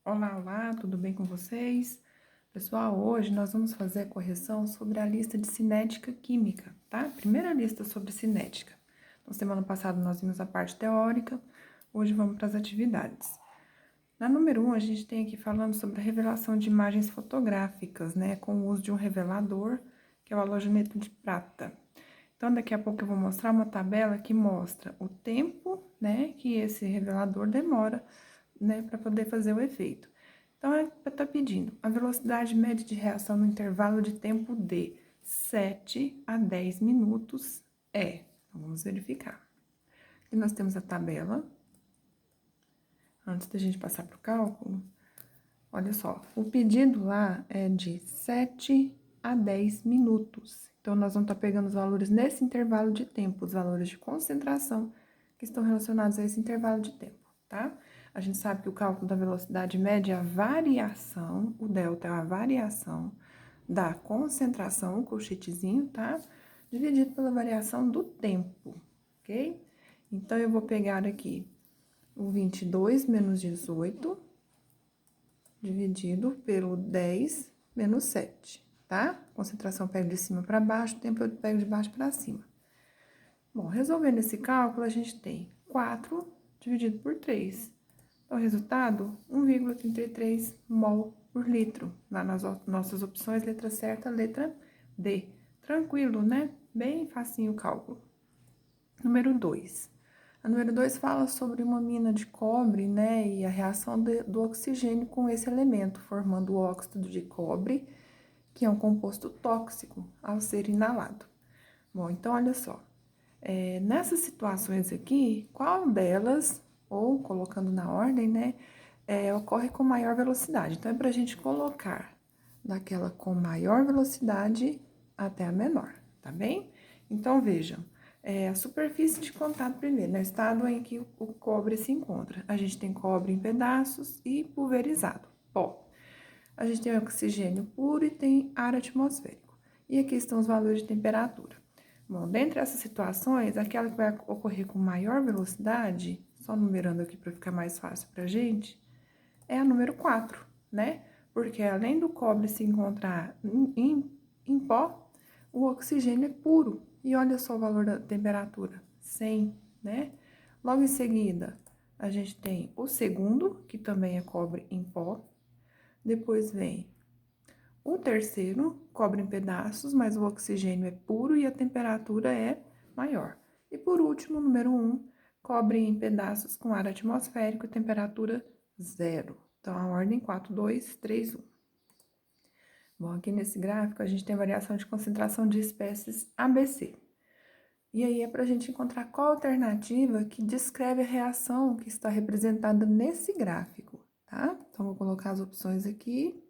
Olá, olá, tudo bem com vocês? Pessoal, hoje nós vamos fazer a correção sobre a lista de cinética química, tá? Primeira lista sobre cinética. Então, semana passada nós vimos a parte teórica, hoje vamos para as atividades. Na número 1, a gente tem aqui falando sobre a revelação de imagens fotográficas, né? Com o uso de um revelador, que é o halogeneto de prata. Então, daqui a pouco eu vou mostrar uma tabela que mostra o tempo, né, que esse revelador demora, né, para poder fazer o efeito. Então, tá pedindo a velocidade média de reação no intervalo de tempo de 7 a 10 minutos é. Então, vamos verificar. E nós temos a tabela. Antes da gente passar para o cálculo, olha só, o pedido lá é de 7 a 10 minutos. Então, nós vamos estar pegando os valores nesse intervalo de tempo, os valores de concentração que estão relacionados a esse intervalo de tempo, tá? A gente sabe que o cálculo da velocidade média é a variação, o delta é a variação da concentração, o colchetezinho, tá? Dividido pela variação do tempo, ok? Então, eu vou pegar aqui o 22 menos 18 dividido pelo 10 menos 7, tá? Concentração eu pego de cima para baixo, tempo eu pego de baixo para cima. Bom, resolvendo esse cálculo, a gente tem 4 dividido por 3. Então, o resultado, 1,33 mol por litro. Lá nas nossas opções, letra certa, letra D. Tranquilo, né? Bem facinho o cálculo. Número 2. A número 2 fala sobre uma mina de cobre, né, e a reação do oxigênio com esse elemento, formando o óxido de cobre, que é um composto tóxico ao ser inalado. Bom, então olha só, nessas situações aqui, qual delas, ou colocando na ordem, né, ocorre com maior velocidade? Então, é para a gente colocar daquela com maior velocidade até a menor, tá bem? Então, vejam, a superfície de contato primeiro, no estado em que o cobre se encontra. A gente tem cobre em pedaços e pulverizado, pó. A gente tem oxigênio puro e tem ar atmosférico. E aqui estão os valores de temperatura. Bom, dentre essas situações, aquela que vai ocorrer com maior velocidade, só numerando aqui para ficar mais fácil para a gente, é a número 4, né? Porque além do cobre se encontrar em pó, o oxigênio é puro. E olha só o valor da temperatura, 100, né? Logo em seguida, a gente tem o segundo, que também é cobre em pó. Depois vem o terceiro, cobre em pedaços, mas o oxigênio é puro e a temperatura é maior. E por último, número 1, cobre em pedaços com ar atmosférico e temperatura zero. Então, a ordem 4, 2, 3, 1. Bom, aqui nesse gráfico a gente tem variação de concentração de espécies ABC. E aí é para a gente encontrar qual alternativa que descreve a reação que está representada nesse gráfico, tá? Então, vou colocar as opções aqui.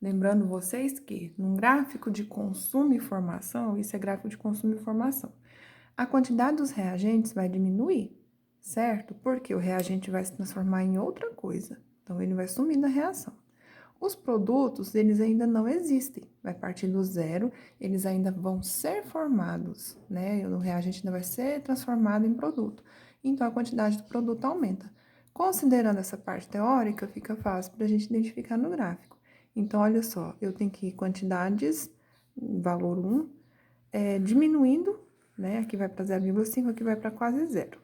Lembrando vocês que num gráfico de consumo e formação, isso é gráfico de consumo e formação, a quantidade dos reagentes vai diminuir, certo? Porque o reagente vai se transformar em outra coisa, então ele vai sumir da reação. Os produtos, eles ainda não existem, vai partir do zero, eles ainda vão ser formados, né? O reagente ainda vai ser transformado em produto, então a quantidade do produto aumenta. Considerando essa parte teórica, fica fácil para a gente identificar no gráfico. Então, olha só, eu tenho que quantidades, valor 1, diminuindo, né? Aqui vai para 0,5, aqui vai para quase zero.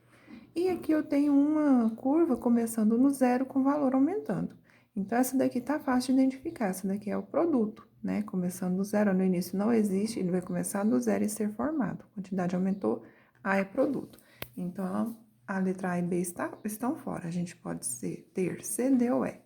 E aqui eu tenho uma curva começando no zero com valor aumentando. Então, essa daqui tá fácil de identificar, essa daqui é o produto, né? Começando do zero, no início não existe, ele vai começar do zero e ser formado. A quantidade aumentou, A é produto. Então, a letra A e B estão fora, a gente pode ter C, D ou E.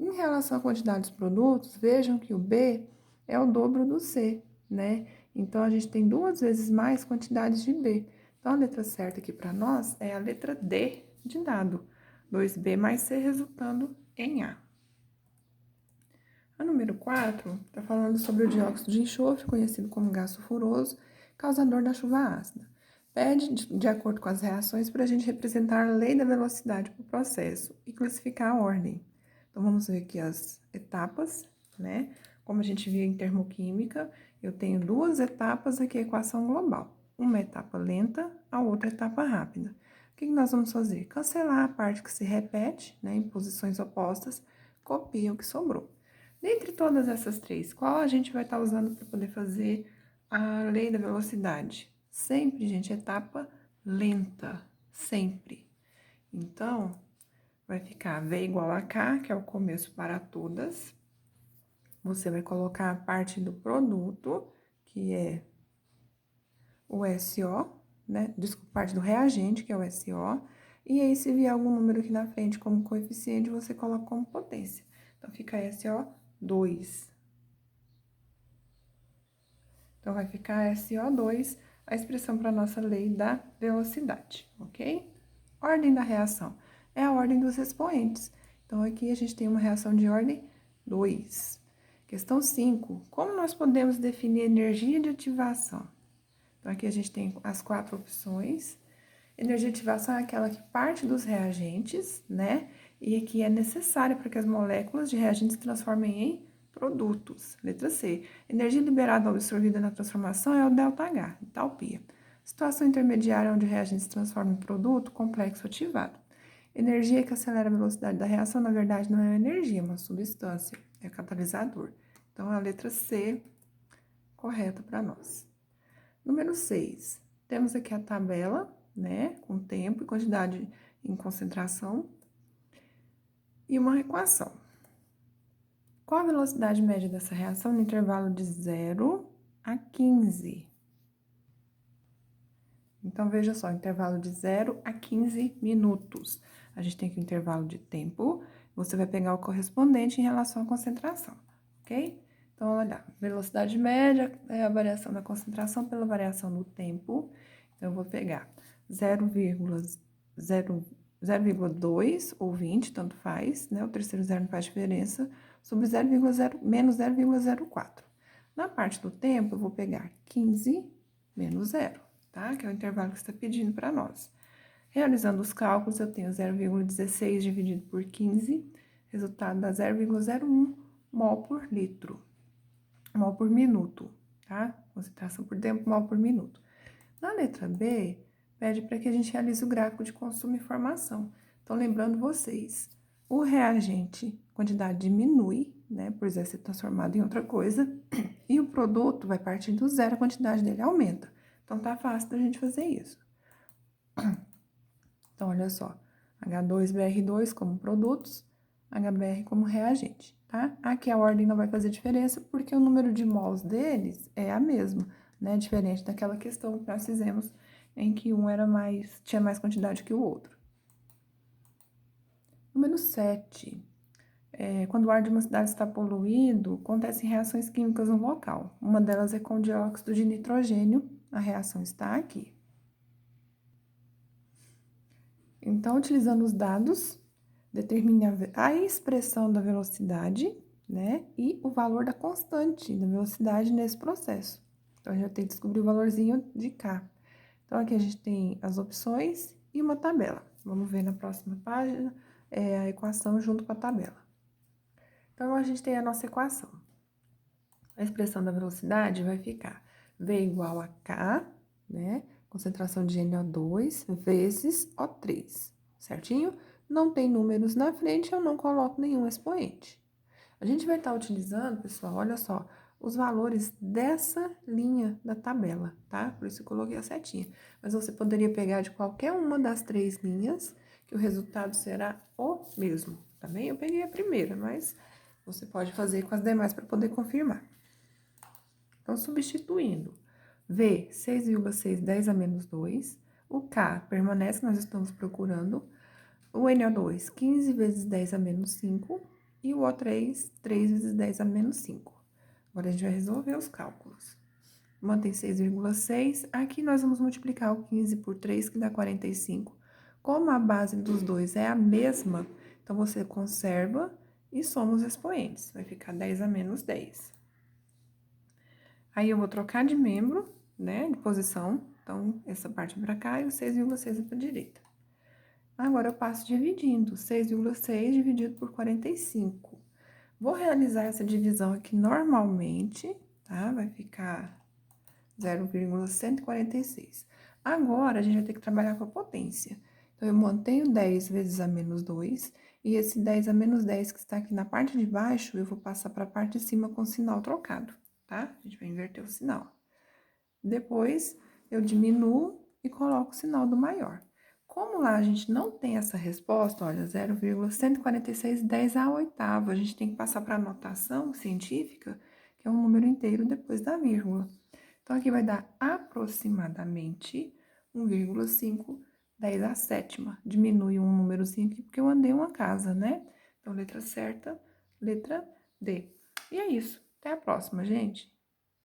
Em relação à quantidade dos produtos, vejam que o B é o dobro do C, né? Então, a gente tem 2 vezes mais quantidades de B. Então, a letra certa aqui para nós é a letra D de dado. 2B mais C resultando em A. A número 4 está falando sobre o dióxido de enxofre, conhecido como gás sulfuroso, causador da chuva ácida. Pede, de acordo com as reações, para a gente representar a lei da velocidade para o processo e classificar a ordem. Então, vamos ver aqui as etapas, né? Como a gente viu em termoquímica, eu tenho 2 etapas aqui, a equação global. Uma etapa lenta, a outra etapa rápida. que nós vamos fazer? Cancelar a parte que se repete, né, em posições opostas, copia o que sobrou. Dentre todas essas três, qual a gente vai estar usando para poder fazer a lei da velocidade? Sempre, gente, etapa lenta, sempre. Então, vai ficar V igual a K, que é o começo para todas. Você vai colocar a parte do produto, que é o SO, né? Desculpa, parte do reagente, que é o SO. E aí, se vier algum número aqui na frente como coeficiente, você coloca como potência. Então, fica SO2. Então, vai ficar SO2, a expressão para a nossa lei da velocidade, ok? Ordem da reação é a ordem dos expoentes. Então, aqui a gente tem uma reação de ordem 2. Questão 5. Como nós podemos definir energia de ativação? Então, aqui a gente tem as 4 opções. Energia de ativação é aquela que parte dos reagentes, né? E que é necessária para que as moléculas de reagentes se transformem em produtos. Letra C. Energia liberada ou absorvida na transformação é o ΔH, entalpia. Situação intermediária onde o reagente se transforma em produto, complexo ativado. Energia que acelera a velocidade da reação, na verdade, não é uma energia, é uma substância, é catalisador. Então, a letra C, correta para nós. Número 6, temos aqui a tabela, né, com tempo e quantidade em concentração, e uma equação. Qual a velocidade média dessa reação no intervalo de 0 a 15? Então, veja só, intervalo de 0 a 15 minutos. A gente tem aqui o intervalo de tempo, você vai pegar o correspondente em relação à concentração, ok? Então, olha, velocidade média é a variação da concentração pela variação do tempo. Então, eu vou pegar 0,2 ou 20, tanto faz, né? O terceiro zero não faz diferença, sobre 0,0 menos 0,04. Na parte do tempo, eu vou pegar 15 menos 0. Tá? Que é o intervalo que está pedindo para nós. Realizando os cálculos, eu tenho 0,16 dividido por 15, resultado dá 0,01 mol por litro, mol por minuto, tá? Concentração por tempo, mol por minuto. Na letra B, pede para que a gente realize o gráfico de consumo e formação. Então, lembrando vocês, o reagente, quantidade diminui, né, por ser transformado em outra coisa, e o produto vai partir do zero, a quantidade dele aumenta. Então, tá fácil da gente fazer isso. Então, olha só, H2BR2 como produtos, HBr como reagente, tá? Aqui a ordem não vai fazer diferença, porque o número de mols deles é a mesma, né? Diferente daquela questão que nós fizemos, em que um tinha mais quantidade que o outro. Número 7. Quando o ar de uma cidade está poluído, acontecem reações químicas no local. Uma delas é com dióxido de nitrogênio, a reação está aqui. Então, utilizando os dados, determine a expressão da velocidade, né, e o valor da constante da velocidade nesse processo. Então, a gente vai ter que descobrir o valorzinho de K. Então, aqui a gente tem as opções e uma tabela. Vamos ver na próxima página a equação junto com a tabela. Então, a gente tem a nossa equação. A expressão da velocidade vai ficar V igual a K, né? Concentração de NO2 vezes O3, certinho? Não tem números na frente, eu não coloco nenhum expoente. A gente vai estar utilizando, pessoal, olha só, os valores dessa linha da tabela, tá? Por isso eu coloquei a setinha. Mas você poderia pegar de qualquer uma das 3 linhas, que o resultado será o mesmo, tá bem? Eu peguei a primeira, mas você pode fazer com as demais para poder confirmar. Então, substituindo, V, 6,6, 10 a menos 2. O K permanece, nós estamos procurando. O NO2, 15 vezes 10 a menos 5. E o O3, 3 vezes 10 a menos 5. Agora, a gente vai resolver os cálculos. Mantém 6,6. Aqui, nós vamos multiplicar o 15 por 3, que dá 45. Como a base dos dois é a mesma, então, você conserva e soma os expoentes. Vai ficar 10 a menos 10. Aí, eu vou trocar de membro, né, de posição. Então, essa parte para cá e o 6,6 é para a direita. Agora, eu passo dividindo. 6,6 dividido por 45. Vou realizar essa divisão aqui normalmente, tá? Vai ficar 0,146. Agora, a gente vai ter que trabalhar com a potência. Então, eu mantenho 10 vezes a menos 2, e esse 10 a menos 10 que está aqui na parte de baixo, eu vou passar para a parte de cima com o sinal trocado, tá? A gente vai inverter o sinal. Depois, eu diminuo e coloco o sinal do maior. Como lá a gente não tem essa resposta, olha, 0,146 10 a oitava, a gente tem que passar para a notação científica, que é um número inteiro depois da vírgula. Então, aqui vai dar aproximadamente 1,5 10 a sétima. Diminui um númerozinho aqui, porque eu andei uma casa, né? Então, letra certa, letra D. E é isso. Até a próxima, gente.